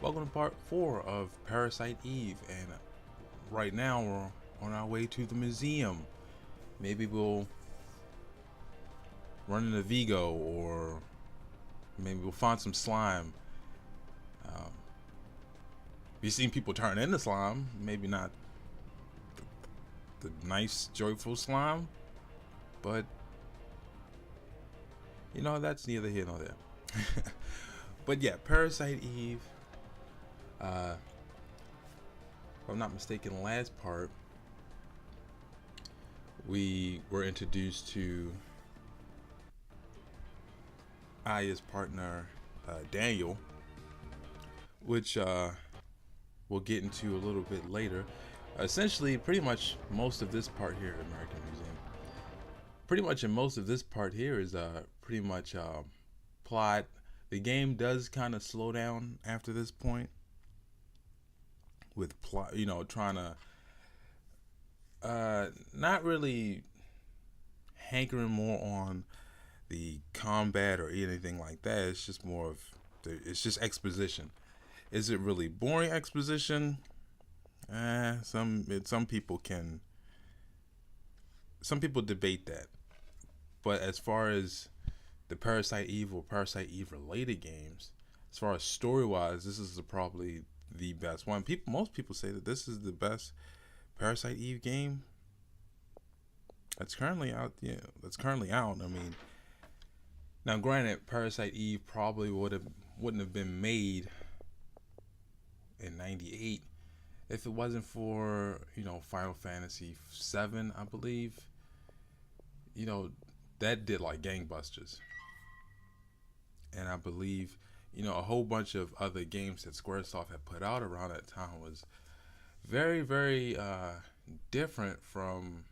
Welcome to part 4 of Parasite Eve, and right now we're on our way to the museum. Maybe we'll run into Vigo, or maybe we'll find some slime. Um, we've seen people turn into slime, maybe not the nice, joyful slime, but you know, that's neither here nor there. But yeah, Parasite Eve. If I'm not mistaken, last part we were introduced to Aya's partner, Daniel, which we'll get into a little bit later. Essentially, pretty much most of this part here at American Museum, pretty much in most of this part here is pretty much plot. The game does kind of slow down after this point with plot, you know, trying to not really hankering more on the combat or anything like that. It's just more of it's just exposition. Is it really boring exposition? Some people debate that. But as far as the Parasite Eve or Parasite Eve related games, as far as story wise, this is probably the best one. Most people say that this is the best Parasite Eve game that's currently out. Yeah, that's currently out. I mean, now granted, Parasite Eve probably wouldn't have been made in '98 if it wasn't for, you know, Final Fantasy VII, I believe. You know, that did like gangbusters, and I believe, you know, a whole bunch of other games that Squaresoft had put out around that time was very, very different from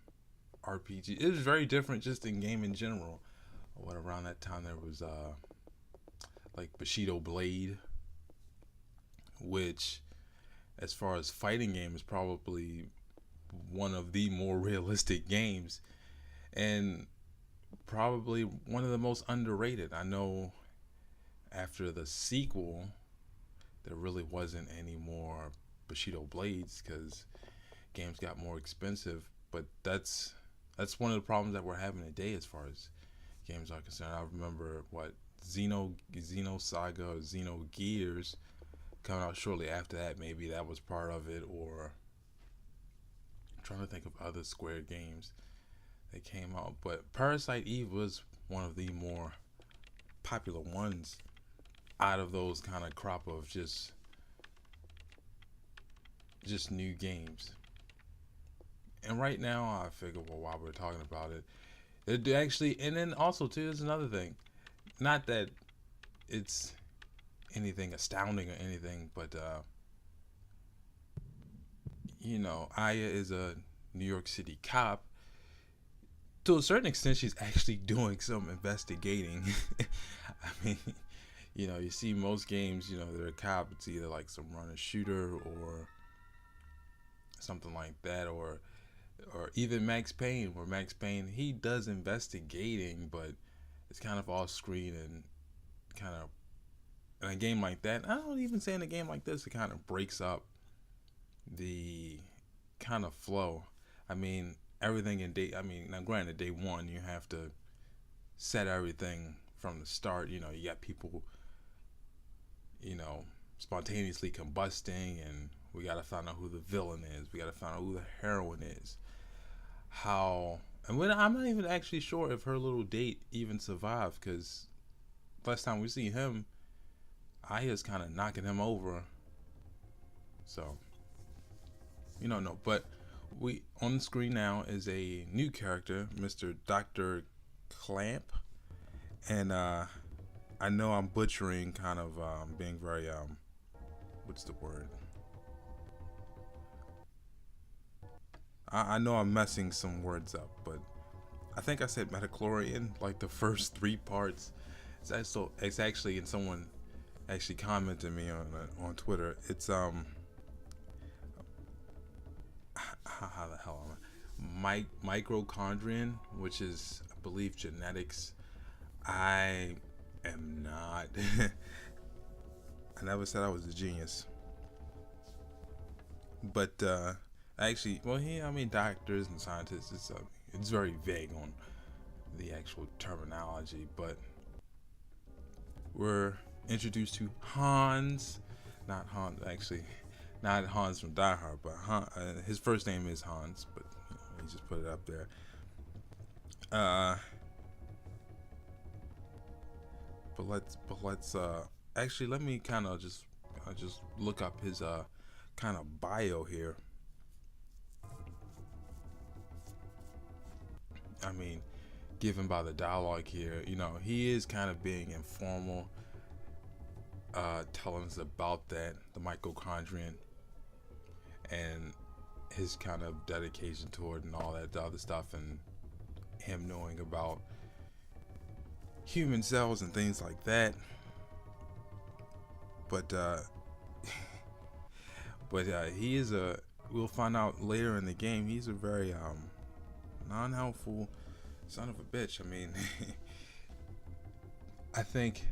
RPG. It was very different just in game in general. What around that time there was like Bushido Blade, which, as far as fighting game, is probably one of the more realistic games, and probably one of the most underrated. I know after the sequel, there really wasn't any more Bushido Blades because games got more expensive. But that's one of the problems that we're having today as far as games are concerned. I remember Xeno Saga or Xeno Gears coming out shortly after that. Maybe that was part of it, or I'm trying to think of other Square games that came out. But Parasite Eve was one of the more popular ones out of those kind of crop of just new games. And right now, I figure, well, while we're talking about it actually, and then also too, there's another thing. Not that it's anything astounding or anything, but you know, Aya is a New York City cop. To a certain extent, she's actually doing some investigating. I mean, you know, you see most games, you know, they're a cop. It's either like some runner shooter or something like that, or even Max Payne, where Max Payne, he does investigating, but it's kind of off screen and kind of, in a game like that, I don't even say in a game like this, it kind of breaks up the kind of flow. I mean, everything now granted, day one, you have to set everything from the start. You know, you got people, you know, spontaneously combusting, and we got to find out who the villain is. We got to find out who the heroine is. I'm not even actually sure if her little date even survived, because last time we see him, Aya's kind of knocking him over. So, you don't know. But we on the screen now is a new character, Mr. Dr. Clamp. And I know I'm butchering, kind of being very, what's the word? I know I'm messing some words up, but I think I said metachlorian like the first three parts. It's actually, and someone actually commented me on Twitter. It's how the hell am I? Mitochondrion, which is, I believe, genetics. I am not I never said I was a genius, but actually, well, I mean, doctors and scientists. It's very vague on the actual terminology, but we're introduced to Hans, not Hans actually, not Hans from Die Hard, but his first name is Hans, but he just put it up there. Uh, but let's actually let me kind of just look up his kind of bio here. I mean, given by the dialogue here, he is kind of being informal, telling us about the mitochondrion, and his kind of dedication toward and all that other stuff, and him knowing about human cells and things like that. But he is a. We'll find out later in the game. He's a very non-helpful son of a bitch. I mean, I think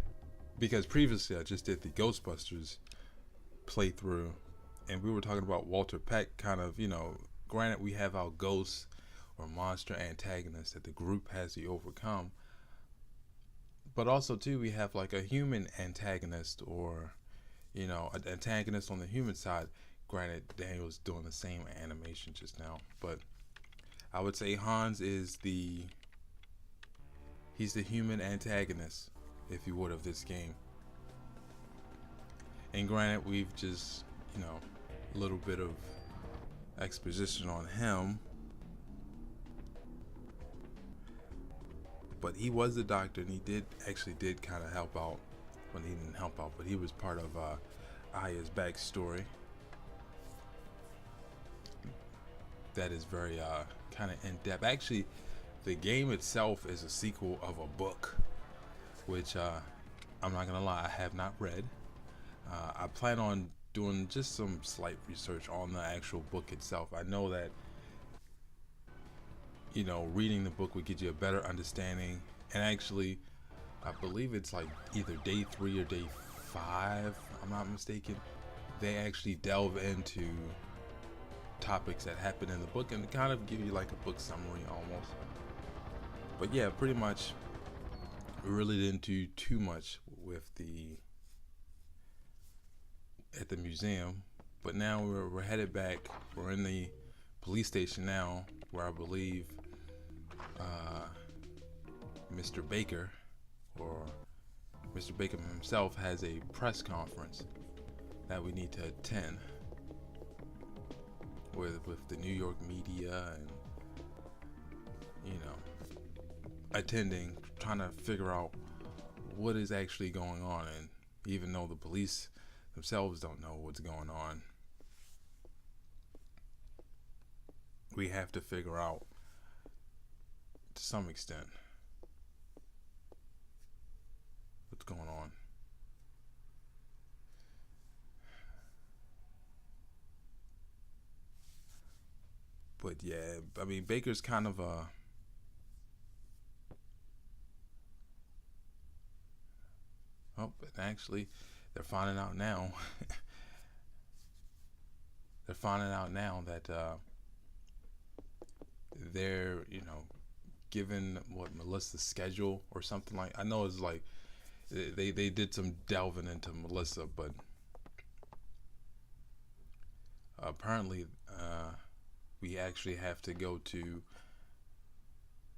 because previously I just did the Ghostbusters playthrough, and we were talking about Walter Peck. Kind of, granted we have our ghosts or monster antagonists that the group has to overcome, but also too we have like a human antagonist, or an antagonist on the human side. Granted, Daniel's doing the same animation just now, but I would say Hans is he's the human antagonist, if you would, of this game. And granted, we've just, a little bit of exposition on him, but he was the doctor, and he did kind of help out when he didn't help out, but he was part of Aya's backstory. That is very kind of in depth. Actually, the game itself is a sequel of a book, which I'm not gonna lie, I have not read. I plan on doing just some slight research on the actual book itself. I know that reading the book would get you a better understanding, and actually, I believe it's like either day 3 or day 5. I'm not mistaken. They actually delve into topics that happen in the book and kind of give you like a book summary almost. But yeah, pretty much we really didn't do too much with at the museum, but now we're headed back. We're in the police station now, where I believe Mr. Baker, or Mr. Baker himself, has a press conference that we need to attend with the New York media, and attending, trying to figure out what is actually going on. And even though the police themselves don't know what's going on, we have to figure out to some extent what's going on. But yeah, I mean, Baker's kind of a but actually, they're finding out now. They're finding out now that they're, given what Melissa's schedule or something like. I know it's like they did some delving into Melissa, but apparently we actually have to go to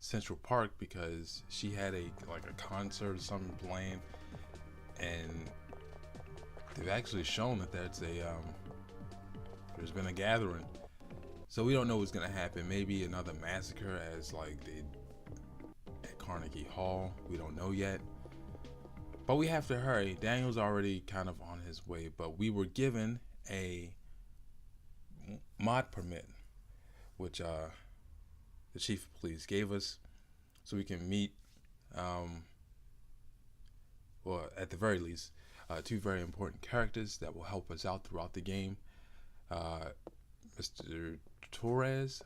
Central Park because she had a concert or something playing, and they've actually shown that there's been a gathering. So we don't know what's gonna happen. Maybe another massacre as like they at Carnegie Hall. We don't know yet. But we have to hurry. Daniel's already kind of on his way, but we were given a mod permit, which the chief of police gave us, so we can meet, well, at the very least, two very important characters that will help us out throughout the game, Mr. Torres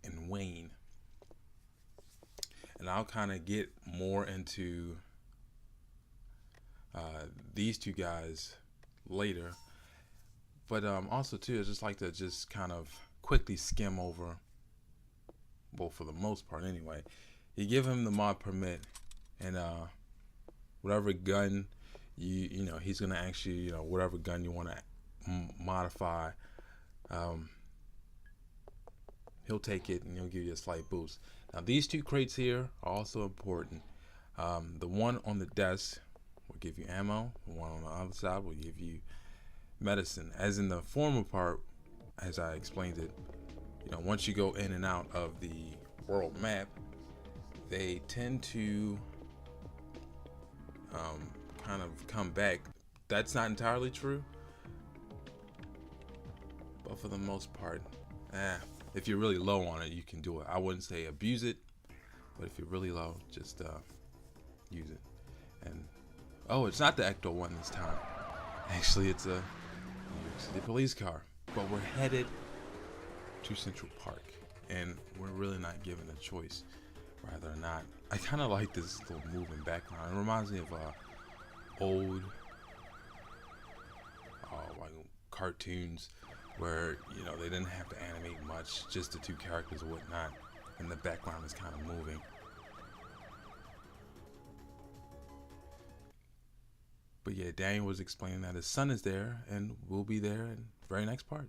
and Wayne. And I'll kind of get more into these two guys later. But also too, I just like to just kind of quickly skim over. Well, for the most part, anyway. You give him the mod permit, and whatever gun you know he's gonna ask you, whatever gun you want to modify. Um, he'll take it and he'll give you a slight boost. Now these two crates here are also important. The one on the desk will give you ammo. The one on the other side will give you medicine. As in the former part, as I explained it, once you go in and out of the world map, they tend to kind of come back. That's not entirely true, but for the most part, if you're really low on it, you can do it. I wouldn't say abuse it, but if you're really low, just use it. And it's not the Ecto one this time. Actually, it's a New York City police car. But we're headed to Central Park, and we're really not given a choice whether or not. I kind of like this little moving background. It reminds me of old like cartoons where they didn't have to animate much, just the two characters or whatnot, and the background is kind of moving. But yeah, Daniel was explaining that his son is there and will be there in the very next part.